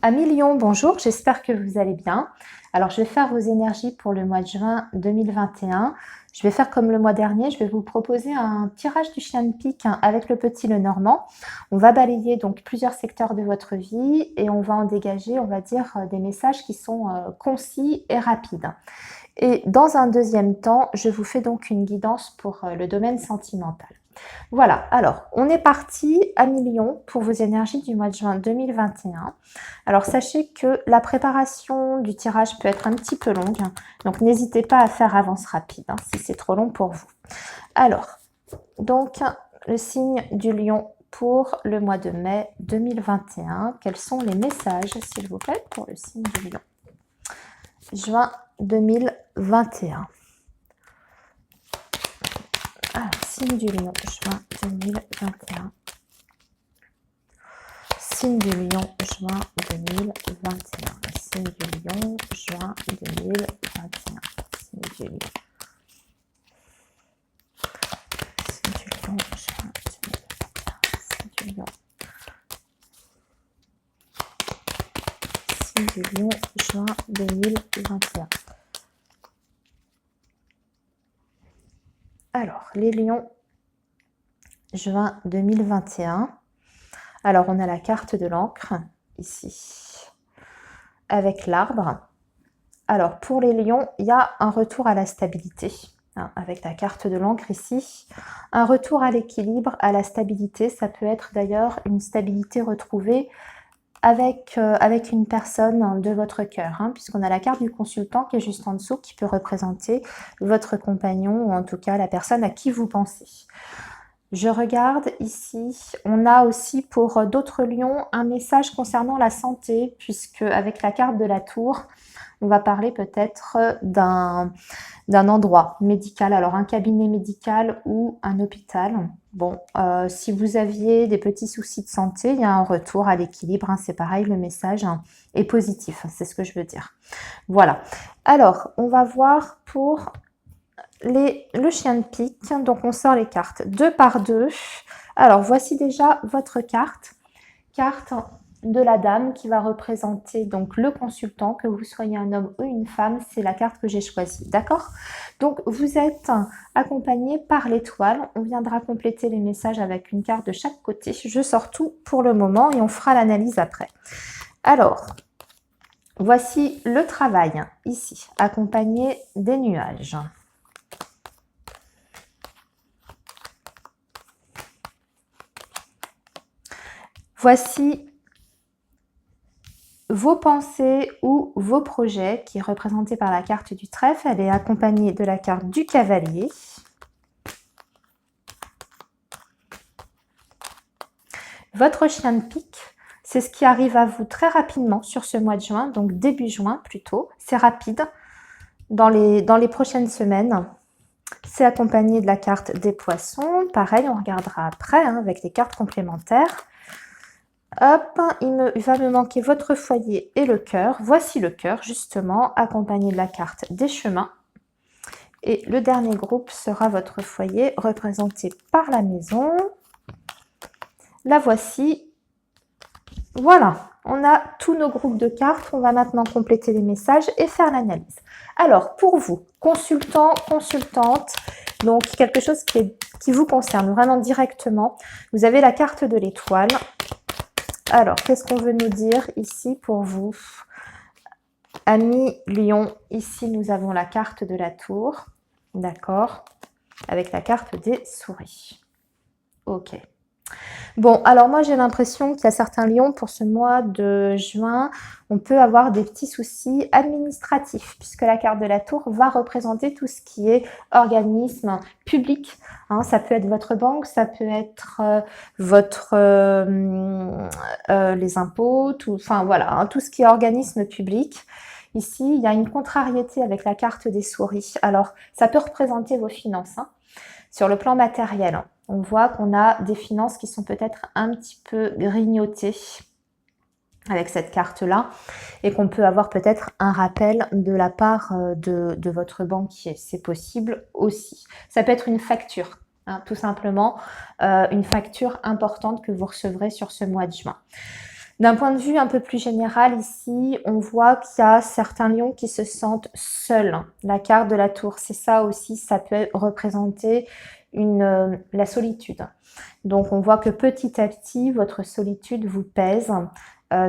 Amis Lion, bonjour, j'espère que vous allez bien. Alors, je vais faire vos énergies pour le mois de juin 2021. Je vais faire comme le mois dernier, je vais vous proposer un tirage du chien de pique avec le petit Lenormand. On va balayer donc plusieurs secteurs de votre vie et on va en dégager, on va dire, des messages qui sont concis et rapides. Et dans un deuxième temps, je vous fais donc une guidance pour le domaine sentimental. Voilà, alors on est parti à Lion pour vos énergies du mois de juin 2021. Alors sachez que la préparation du tirage peut être un petit peu longue, donc n'hésitez pas à faire avance rapide si c'est trop long pour vous. Alors, donc le signe du lion pour le mois de mai 2021. Quels sont les messages, s'il vous plaît, pour le signe du lion? Juin 2021. Alors, signe du lion, juin 2021. Signe du lion, juin 2021. Signe du lion, juin 2021. Signe du lion. Signe du lion, juin 2021. Signe du lion. Signe du lion, juin 2021. Alors, les lions, juin 2021. Alors, on a la carte de l'encre, ici, avec l'arbre. Alors, pour les lions, il y a un retour à la stabilité, avec la carte de l'encre ici. Un retour à l'équilibre, à la stabilité. Ça peut être d'ailleurs une stabilité retrouvée avec une personne de votre cœur, puisqu'on a la carte du consultant qui est juste en dessous, qui peut représenter votre compagnon, ou en tout cas la personne à qui vous pensez. Je regarde ici, on a aussi pour d'autres lions un message concernant la santé, puisque avec la carte de la tour, on va parler peut-être d'un endroit médical, alors un cabinet médical ou un hôpital. Bon, si vous aviez des petits soucis de santé, il y a un retour à l'équilibre, c'est pareil, le message est positif, c'est ce que je veux dire. Voilà, alors on va voir pour le chien de pique. Donc on sort les cartes 2 par 2. Alors voici déjà votre carte de la dame qui va représenter donc le consultant, que vous soyez un homme ou une femme, c'est la carte que j'ai choisie, d'accord? Donc vous êtes accompagné par l'étoile, on viendra compléter les messages avec une carte de chaque côté. Je sors tout pour le moment et on fera l'analyse après. Alors, voici le travail ici, accompagné des nuages. Voici vos pensées ou vos projets qui est représenté par la carte du trèfle. Elle est accompagnée de la carte du cavalier. Votre chien de pique, c'est ce qui arrive à vous très rapidement sur ce mois de juin, donc début juin plutôt. C'est rapide dans les prochaines semaines. C'est accompagné de la carte des poissons. Pareil, on regardera après avec les cartes complémentaires. Hop, il va me manquer votre foyer et le cœur. Voici le cœur, justement, accompagné de la carte des chemins. Et le dernier groupe sera votre foyer, représenté par la maison. La voici. Voilà, on a tous nos groupes de cartes. On va maintenant compléter les messages et faire l'analyse. Alors, pour vous, consultant, consultante, donc quelque chose qui vous concerne vraiment directement, vous avez la carte de l'étoile. Alors, qu'est-ce qu'on veut nous dire ici pour vous? Amis Lion, ici nous avons la carte de la tour, d'accord, avec la carte des souris. Ok. Bon, alors moi j'ai l'impression qu'il y a certains lions pour ce mois de juin, on peut avoir des petits soucis administratifs puisque la carte de la tour va représenter tout ce qui est organisme public. Ça peut être votre banque, ça peut être les impôts, enfin voilà, tout ce qui est organisme public. Ici, il y a une contrariété avec la carte des souris. Alors, ça peut représenter vos finances. Sur le plan matériel, on voit qu'on a des finances qui sont peut-être un petit peu grignotées avec cette carte-là et qu'on peut avoir peut-être un rappel de la part de votre banquier. C'est possible aussi. Ça peut être une facture, tout simplement, une facture importante que vous recevrez sur ce mois de juin. D'un point de vue un peu plus général ici, on voit qu'il y a certains lions qui se sentent seuls. La carte de la tour, c'est ça aussi, ça peut représenter la solitude. Donc on voit que petit à petit, votre solitude vous pèse.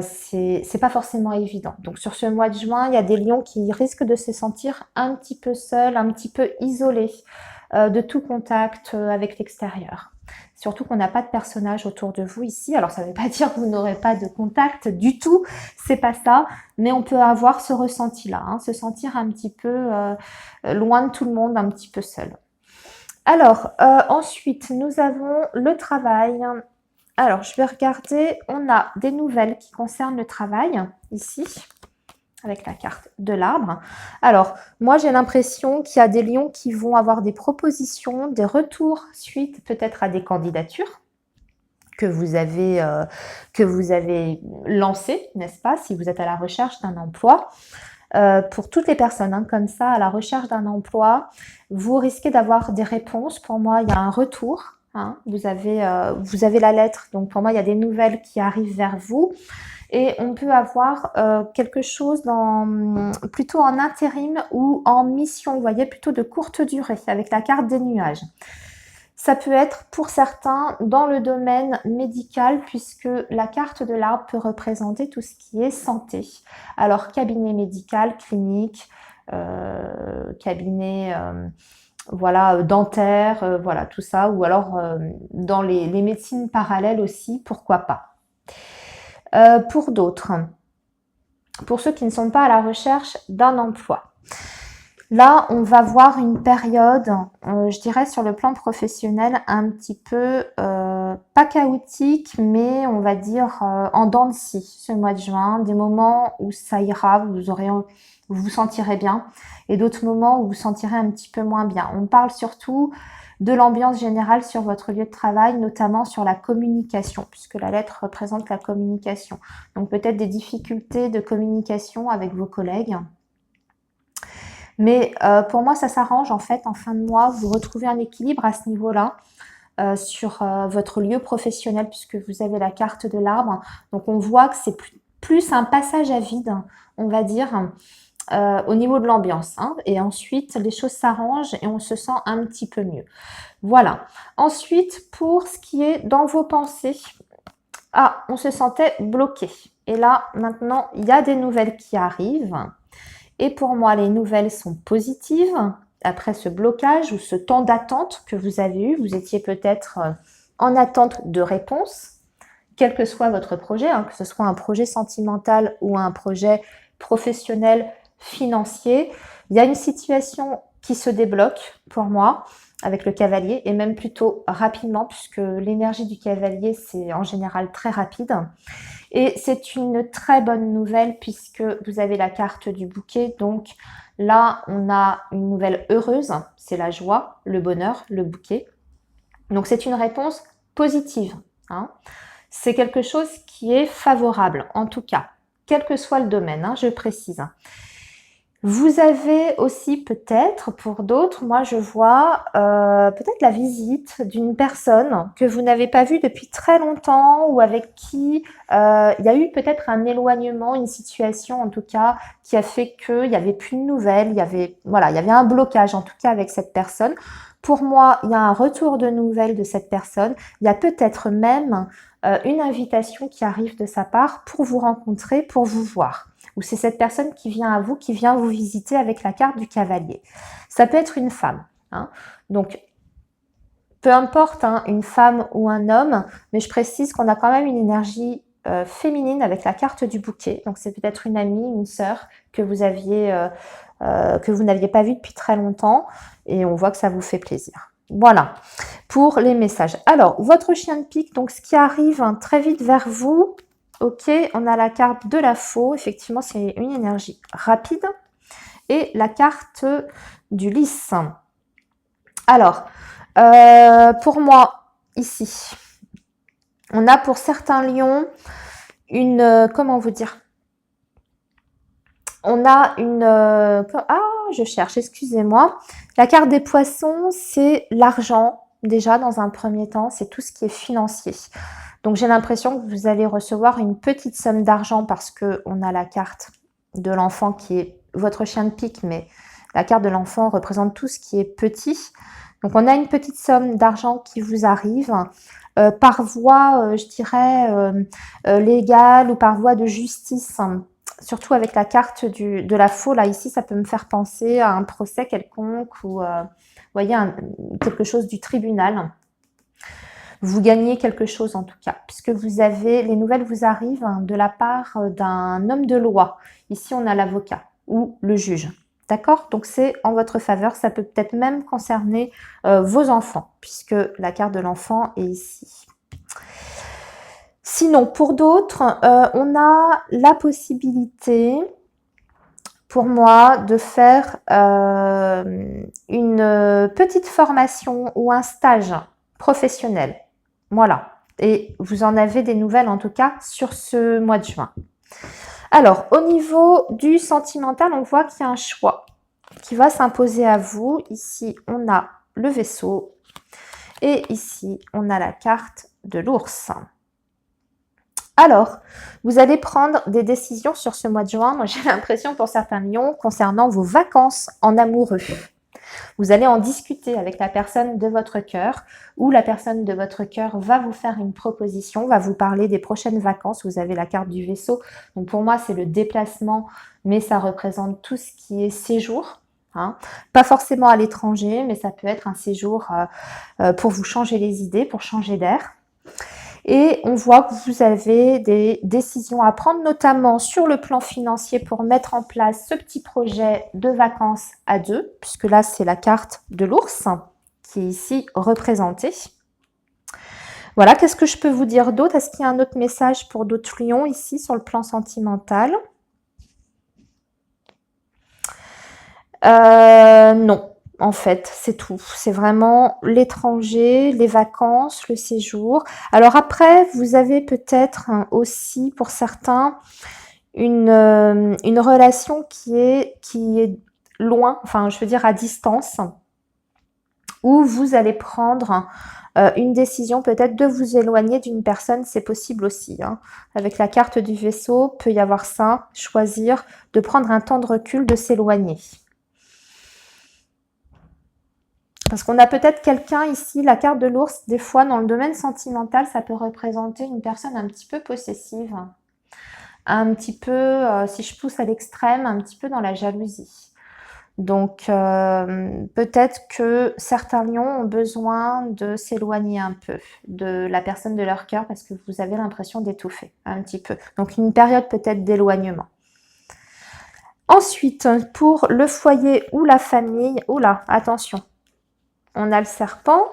C'est pas forcément évident. Donc sur ce mois de juin, il y a des lions qui risquent de se sentir un petit peu seuls, un petit peu isolés de tout contact avec l'extérieur. Surtout qu'on n'a pas de personnage autour de vous ici. Alors ça ne veut pas dire que vous n'aurez pas de contact du tout, c'est pas ça, mais on peut avoir ce ressenti-là, hein, se sentir un petit peu loin de tout le monde, un petit peu seul. Alors, ensuite, nous avons le travail. Alors, je vais regarder, on a des nouvelles qui concernent le travail, ici, avec la carte de l'arbre. Alors, moi, j'ai l'impression qu'il y a des lions qui vont avoir des propositions, des retours suite peut-être à des candidatures que vous avez lancées, n'est-ce pas, si vous êtes à la recherche d'un emploi. Pour toutes les personnes hein, comme ça, à la recherche d'un emploi, vous risquez d'avoir des réponses. Pour moi, il y a un retour. Hein. Vous avez la lettre, donc pour moi, il y a des nouvelles qui arrivent vers vous. Et on peut avoir quelque chose plutôt en intérim ou en mission, vous voyez, plutôt de courte durée, avec la carte des nuages. Ça peut être pour certains dans le domaine médical puisque la carte de l'arbre peut représenter tout ce qui est santé. Alors cabinet médical, clinique, cabinet voilà, dentaire, voilà tout ça. Ou alors dans les médecines parallèles aussi, pourquoi pas. Pour d'autres, pour ceux qui ne sont pas à la recherche d'un emploi. Là, on va voir une période, je dirais sur le plan professionnel, un petit peu, pas chaotique, mais on va dire en dents de scie, ce mois de juin. Des moments où ça ira, vous vous sentirez bien, et d'autres moments où vous vous sentirez un petit peu moins bien. On parle surtout de l'ambiance générale sur votre lieu de travail, notamment sur la communication, puisque la lettre représente la communication. Donc peut-être des difficultés de communication avec vos collègues. Mais pour moi, ça s'arrange en fait en fin de mois. Vous retrouvez un équilibre à ce niveau-là sur votre lieu professionnel puisque vous avez la carte de l'arbre. Donc on voit que c'est plus un passage à vide, on va dire, au niveau de l'ambiance. Hein. Et ensuite, les choses s'arrangent et on se sent un petit peu mieux. Voilà. Ensuite, pour ce qui est dans vos pensées, on se sentait bloqué. Et là, maintenant, il y a des nouvelles qui arrivent. Et pour moi, les nouvelles sont positives. Après ce blocage ou ce temps d'attente que vous avez eu, vous étiez peut-être en attente de réponse, quel que soit votre projet, hein, que ce soit un projet sentimental ou un projet professionnel, financier. Il y a une situation qui se débloque pour moi avec le cavalier et même plutôt rapidement puisque l'énergie du cavalier, c'est en général très rapide. Et c'est une très bonne nouvelle puisque vous avez la carte du bouquet. Donc là, on a une nouvelle heureuse. C'est la joie, le bonheur, le bouquet. Donc c'est une réponse positive. Hein. C'est quelque chose qui est favorable, en tout cas, quel que soit le domaine, hein, je précise. Vous avez aussi peut-être, pour d'autres, moi je vois peut-être la visite d'une personne que vous n'avez pas vue depuis très longtemps ou avec qui il y a eu peut-être un éloignement, une situation en tout cas qui a fait qu'il n'y avait plus de nouvelles, il y avait un blocage en tout cas avec cette personne. Pour moi, il y a un retour de nouvelles de cette personne, il y a peut-être même une invitation qui arrive de sa part pour vous rencontrer, pour vous voir. Ou c'est cette personne qui vient à vous, qui vient vous visiter avec la carte du cavalier. Ça peut être une femme. Hein. Donc, peu importe, hein, une femme ou un homme, mais je précise qu'on a quand même une énergie féminine avec la carte du bouquet. Donc, c'est peut-être une amie, une sœur que vous n'aviez pas vue depuis très longtemps et on voit que ça vous fait plaisir. Voilà pour les messages. Alors, votre chien de pique, donc ce qui arrive hein, très vite vers vous. Ok, on a la carte de la faux. Effectivement, c'est une énergie rapide. Et la carte du lys. Alors, pour moi, ici, on a pour certains lions comment vous dire? On a je cherche, excusez-moi. La carte des poissons, c'est l'argent. Déjà, dans un premier temps, c'est tout ce qui est financier. Donc j'ai l'impression que vous allez recevoir une petite somme d'argent parce qu'on a la carte de l'enfant qui est votre chien de pique, mais la carte de l'enfant représente tout ce qui est petit. Donc on a une petite somme d'argent qui vous arrive par voie, je dirais, légale ou par voie de justice. Surtout avec la carte de la faux, là ici, ça peut me faire penser à un procès quelconque ou, vous voyez, quelque chose du tribunal. Vous gagnez quelque chose en tout cas, puisque vous avez, les nouvelles vous arrivent de la part d'un homme de loi. Ici, on a l'avocat ou le juge. D'accord? Donc, c'est en votre faveur. Ça peut peut-être même concerner vos enfants, puisque la carte de l'enfant est ici. Sinon, pour d'autres, on a la possibilité, pour moi, de faire une petite formation ou un stage professionnel. Voilà. Et vous en avez des nouvelles, en tout cas, sur ce mois de juin. Alors, au niveau du sentimental, on voit qu'il y a un choix qui va s'imposer à vous. Ici, on a le vaisseau. Et ici, on a la carte de l'ours. Alors, vous allez prendre des décisions sur ce mois de juin. Moi, j'ai l'impression pour certains lions concernant vos vacances en amoureux. Vous allez en discuter avec la personne de votre cœur ou la personne de votre cœur va vous faire une proposition, va vous parler des prochaines vacances. Vous avez la carte du vaisseau. Donc, pour moi, c'est le déplacement, mais ça représente tout ce qui est séjour. Hein. Pas forcément à l'étranger, mais ça peut être un séjour pour vous changer les idées, pour changer d'air. Et on voit que vous avez des décisions à prendre, notamment sur le plan financier pour mettre en place ce petit projet de vacances à deux, puisque là, c'est la carte de l'ours qui est ici représentée. Voilà, qu'est-ce que je peux vous dire d'autre? Est-ce qu'il y a un autre message pour d'autres lions ici sur le plan sentimental? Non. En fait, c'est tout. C'est vraiment l'étranger, les vacances, le séjour. Alors après, vous avez peut-être aussi, pour certains, une relation qui est loin, enfin, je veux dire à distance, où vous allez prendre une décision peut-être de vous éloigner d'une personne, c'est possible aussi. Hein. Avec la carte du vaisseau, peut y avoir ça, choisir de prendre un temps de recul, de s'éloigner. Parce qu'on a peut-être quelqu'un ici, la carte de l'ours, des fois dans le domaine sentimental, ça peut représenter une personne un petit peu possessive, un petit peu, si je pousse à l'extrême, un petit peu dans la jalousie. Donc peut-être que certains lions ont besoin de s'éloigner un peu de la personne de leur cœur parce que vous avez l'impression d'étouffer un petit peu. Donc une période peut-être d'éloignement. Ensuite, pour le foyer ou la famille, oula, attention. On a le serpent.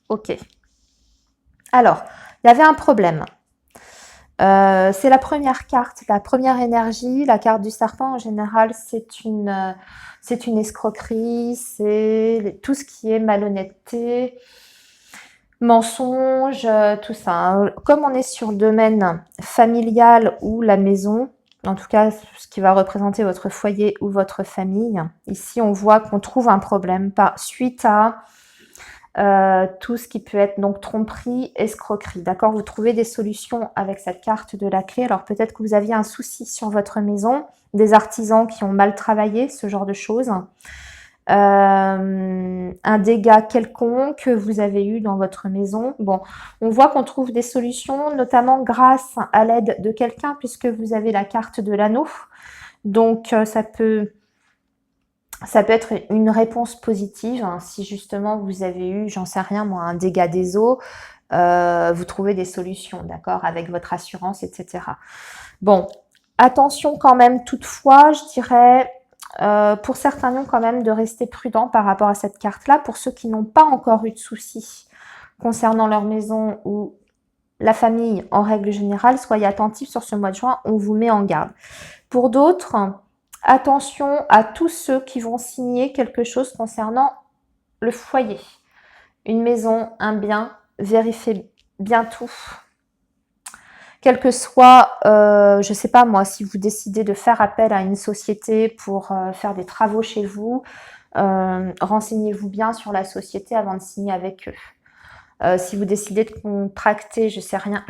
Ok. Alors, il y avait un problème. C'est la première carte, la première énergie. La carte du serpent, en général, c'est une escroquerie. C'est tout ce qui est malhonnêteté, mensonge, tout ça. Comme on est sur le domaine familial ou la maison, en tout cas, ce qui va représenter votre foyer ou votre famille, ici, on voit qu'on trouve un problème suite à tout ce qui peut être donc tromperie, escroquerie. D'accord? Vous trouvez des solutions avec cette carte de la clé. Alors peut-être que vous aviez un souci sur votre maison, des artisans qui ont mal travaillé, ce genre de choses. Un dégât quelconque que vous avez eu dans votre maison. Bon, on voit qu'on trouve des solutions, notamment grâce à l'aide de quelqu'un, puisque vous avez la carte de l'anneau. Donc, ça peut être une réponse positive. Hein, si justement vous avez eu, j'en sais rien moi, un dégât des eaux, vous trouvez des solutions, d'accord, avec votre assurance, etc. Bon, attention quand même toutefois, je dirais, pour certains lions quand même, de rester prudent par rapport à cette carte-là. Pour ceux qui n'ont pas encore eu de soucis concernant leur maison ou la famille en règle générale, soyez attentifs sur ce mois de juin, on vous met en garde. Pour d'autres, attention à tous ceux qui vont signer quelque chose concernant le foyer. Une maison, un bien, vérifiez bien tout. Quel que soit, je ne sais pas moi, si vous décidez de faire appel à une société pour faire des travaux chez vous, renseignez-vous bien sur la société avant de signer avec eux. Si vous décidez de contracter, je sais rien,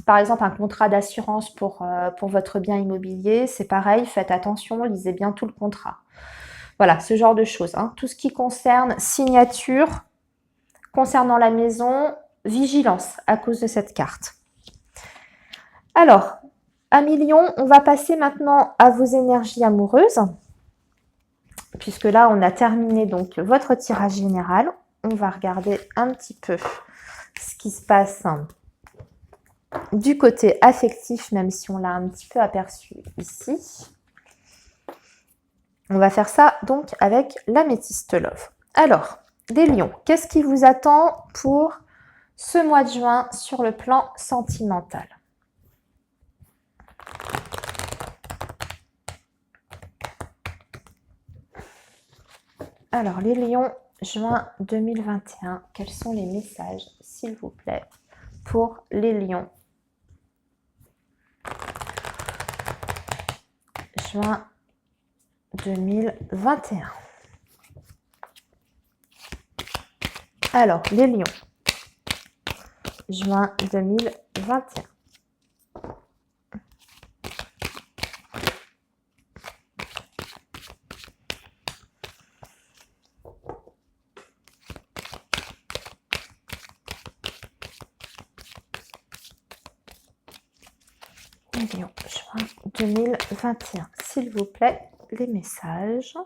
par exemple un contrat d'assurance pour votre bien immobilier, c'est pareil, faites attention, lisez bien tout le contrat. Voilà, ce genre de choses. Hein. Tout ce qui concerne signature, concernant la maison, vigilance à cause de cette carte. Alors, à million, on va passer maintenant à vos énergies amoureuses. Puisque là, on a terminé donc votre tirage général. On va regarder un petit peu ce qui se passe du côté affectif, même si on l'a un petit peu aperçu ici. On va faire ça donc avec l'améthyste love. Alors, les lions, qu'est-ce qui vous attend pour ce mois de juin sur le plan sentimental? Alors, les lions, juin 2021, quels sont les messages, s'il vous plaît, pour les lions? Juin 2021. Alors, les lions, juin 2021. Lion, juin 2021. S'il vous plaît, les messages.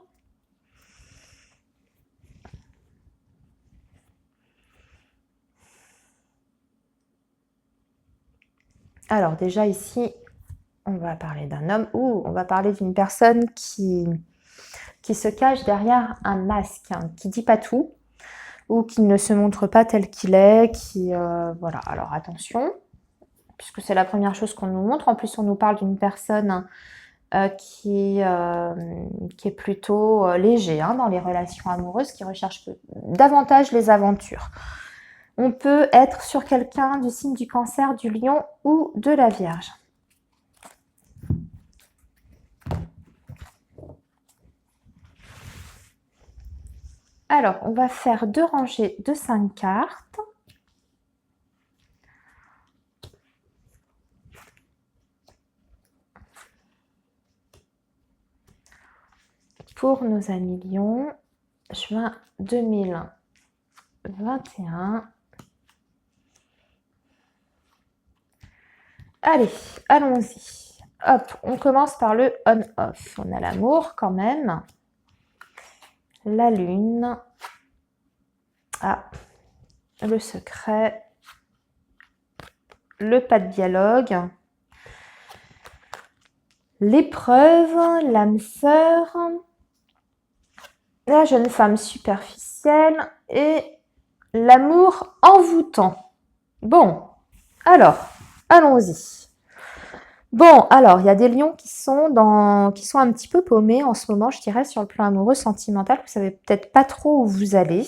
Alors déjà ici, on va parler d'un homme ou on va parler d'une personne qui se cache derrière un masque, hein, qui dit pas tout ou qui ne se montre pas tel qu'il est, voilà. Alors attention, puisque c'est la première chose qu'on nous montre. En plus, on nous parle d'une personne qui est plutôt léger hein, dans les relations amoureuses, qui recherche davantage les aventures. On peut être sur quelqu'un du signe du Cancer, du Lion ou de la Vierge. Alors, on va faire 2 rangées de 5 cartes. Pour nos amis Lion, juin 2021. Allez, allons-y. Hop, on commence par le on-off. On a l'amour quand même. La lune. Ah, le secret. Le pas de dialogue. L'épreuve, l'âme sœur. La jeune femme superficielle et l'amour envoûtant. Bon, alors, allons-y. Bon, alors, il y a des lions qui sont un petit peu paumés en ce moment, je dirais, sur le plan amoureux, sentimental. Vous savez peut-être pas trop où vous allez.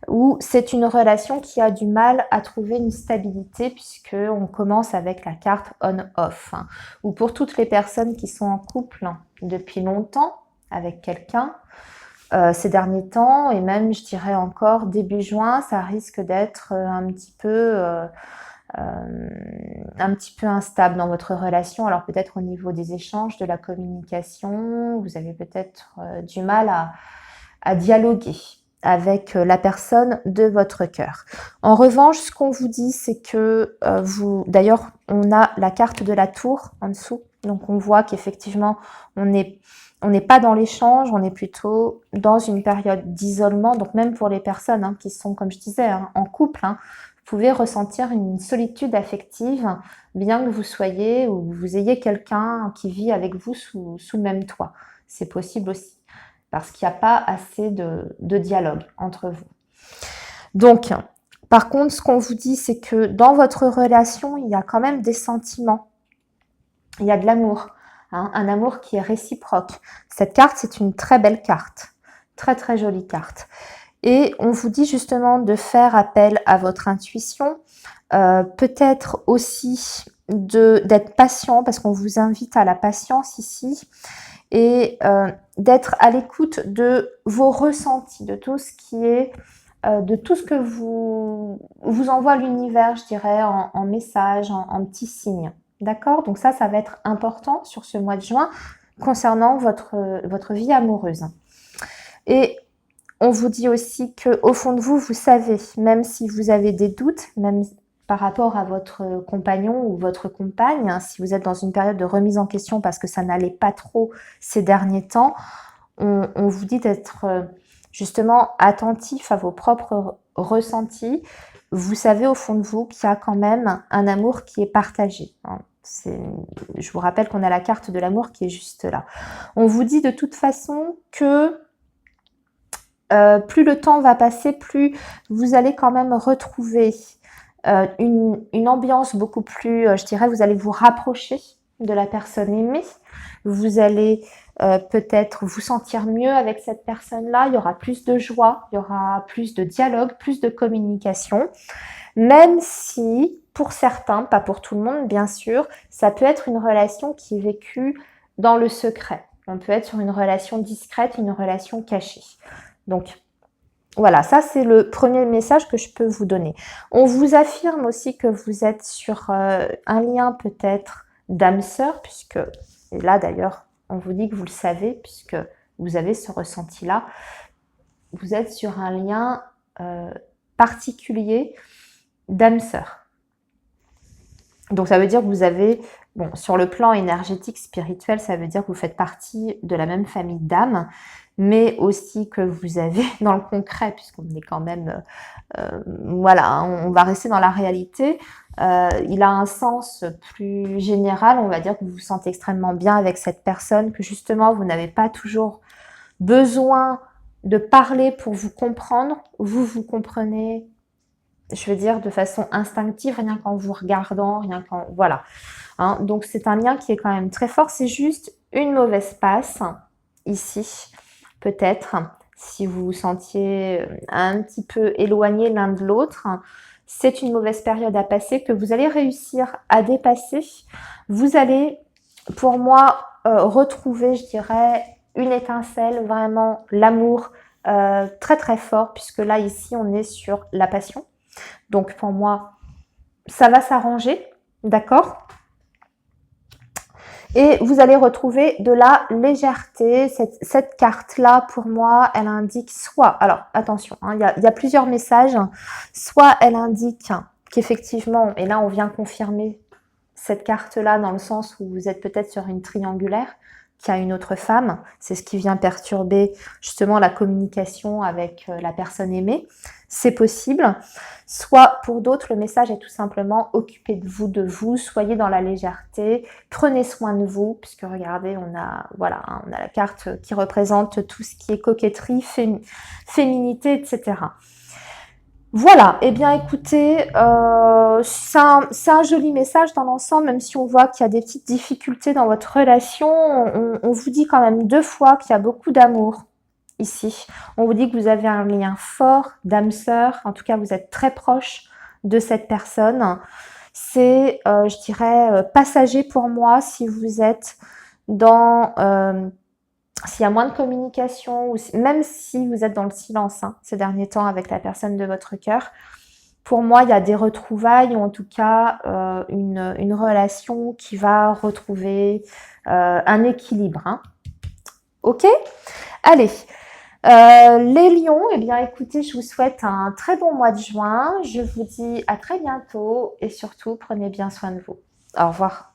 Ou c'est une relation qui a du mal à trouver une stabilité puisqu'on commence avec la carte on-off. Hein, ou pour toutes les personnes qui sont en couple depuis longtemps avec quelqu'un, ces derniers temps, et même je dirais encore début juin, ça risque d'être un petit peu instable dans votre relation. Alors peut-être au niveau des échanges, de la communication, vous avez peut-être du mal à dialoguer avec la personne de votre cœur. En revanche, ce qu'on vous dit, c'est que d'ailleurs, on a la carte de la tour en dessous, donc on voit qu'effectivement, on n'est pas dans l'échange, on est plutôt dans une période d'isolement. Donc même pour les personnes hein, qui sont, comme je disais, hein, en couple, hein, vous pouvez ressentir une solitude affective, bien que vous soyez ou vous ayez quelqu'un qui vit avec vous sous le même toit. C'est possible aussi, parce qu'il n'y a pas assez de dialogue entre vous. Donc, par contre, ce qu'on vous dit, c'est que dans votre relation, il y a quand même des sentiments. Il y a de l'amour. Hein, un amour qui est réciproque. Cette carte, c'est une très belle carte. Très, très jolie carte. Et on vous dit justement de faire appel à votre intuition. Peut-être aussi d'être patient, parce qu'on vous invite à la patience ici. Et d'être à l'écoute de vos ressentis, de tout ce qui est de tout ce que vous envoie l'univers, je dirais, en message, en petits signes. D'accord? Donc ça va être important sur ce mois de juin concernant votre vie amoureuse. Et on vous dit aussi qu'au fond de vous, vous savez, même si vous avez des doutes, même par rapport à votre compagnon ou votre compagne, hein, si vous êtes dans une période de remise en question parce que ça n'allait pas trop ces derniers temps, on vous dit d'être justement attentif à vos propres ressentis. Vous savez au fond de vous qu'il y a quand même un amour qui est partagé. Hein. Je vous rappelle qu'on a la carte de l'amour qui est juste là. On vous dit de toute façon que plus le temps va passer, plus vous allez quand même retrouver une ambiance beaucoup plus, je dirais, vous allez vous rapprocher de la personne aimée. Vous allez peut-être vous sentir mieux avec cette personne-là. Il y aura plus de joie, il y aura plus de dialogue, plus de communication. Même si, pour certains, pas pour tout le monde, bien sûr, ça peut être une relation qui est vécue dans le secret. On peut être sur une relation discrète, une relation cachée. Donc, voilà, ça c'est le premier message que je peux vous donner. On vous affirme aussi que vous êtes sur un lien peut-être d'âme sœur, puisque, et là d'ailleurs, on vous dit que vous le savez, puisque vous avez ce ressenti-là. Vous êtes sur un lien particulier d'âme sœur. Donc ça veut dire que vous avez, bon, sur le plan énergétique, spirituel, ça veut dire que vous faites partie de la même famille d'âmes, mais aussi que vous avez dans le concret, puisqu'on est quand même, voilà, on va rester dans la réalité. Il a un sens plus général, on va dire que vous vous sentez extrêmement bien avec cette personne, que justement vous n'avez pas toujours besoin de parler pour vous comprendre, vous comprenez, je veux dire, de façon instinctive, rien qu'en vous regardant, rien qu'en... Voilà. Hein, donc c'est un lien qui est quand même très fort, c'est juste une mauvaise passe, ici, peut-être, si vous vous sentiez un petit peu éloigné l'un de l'autre, c'est une mauvaise période à passer que vous allez réussir à dépasser. Vous allez, pour moi, retrouver, je dirais, une étincelle, vraiment l'amour très très fort, puisque là, ici, on est sur la passion. Donc pour moi, ça va s'arranger, d'accord? Et vous allez retrouver de la légèreté. Cette carte-là, pour moi, elle indique soit... Alors, attention, hein, il y a plusieurs messages. Soit elle indique qu'effectivement, et là on vient confirmer cette carte-là dans le sens où vous êtes peut-être sur une triangulaire, qu'il y a une autre femme. C'est ce qui vient perturber justement la communication avec la personne aimée. C'est possible. Soit pour d'autres, le message est tout simplement occupez de vous, soyez dans la légèreté, prenez soin de vous, puisque regardez, on a la carte qui représente tout ce qui est coquetterie, féminité, etc. Voilà, eh bien écoutez, c'est un joli message dans l'ensemble, même si on voit qu'il y a des petites difficultés dans votre relation, on vous dit quand même 2 fois qu'il y a beaucoup d'amour ici. On vous dit que vous avez un lien fort d'âme sœur, en tout cas vous êtes très proche de cette personne. C'est, je dirais, passager pour moi si vous êtes dans... s'il y a moins de communication, ou même si vous êtes dans le silence ces derniers temps avec la personne de votre cœur, pour moi, il y a des retrouvailles ou en tout cas une relation qui va retrouver un équilibre. Hein. Ok? Allez, les lions, eh bien écoutez, je vous souhaite un très bon mois de juin. Je vous dis à très bientôt et surtout, prenez bien soin de vous. Au revoir.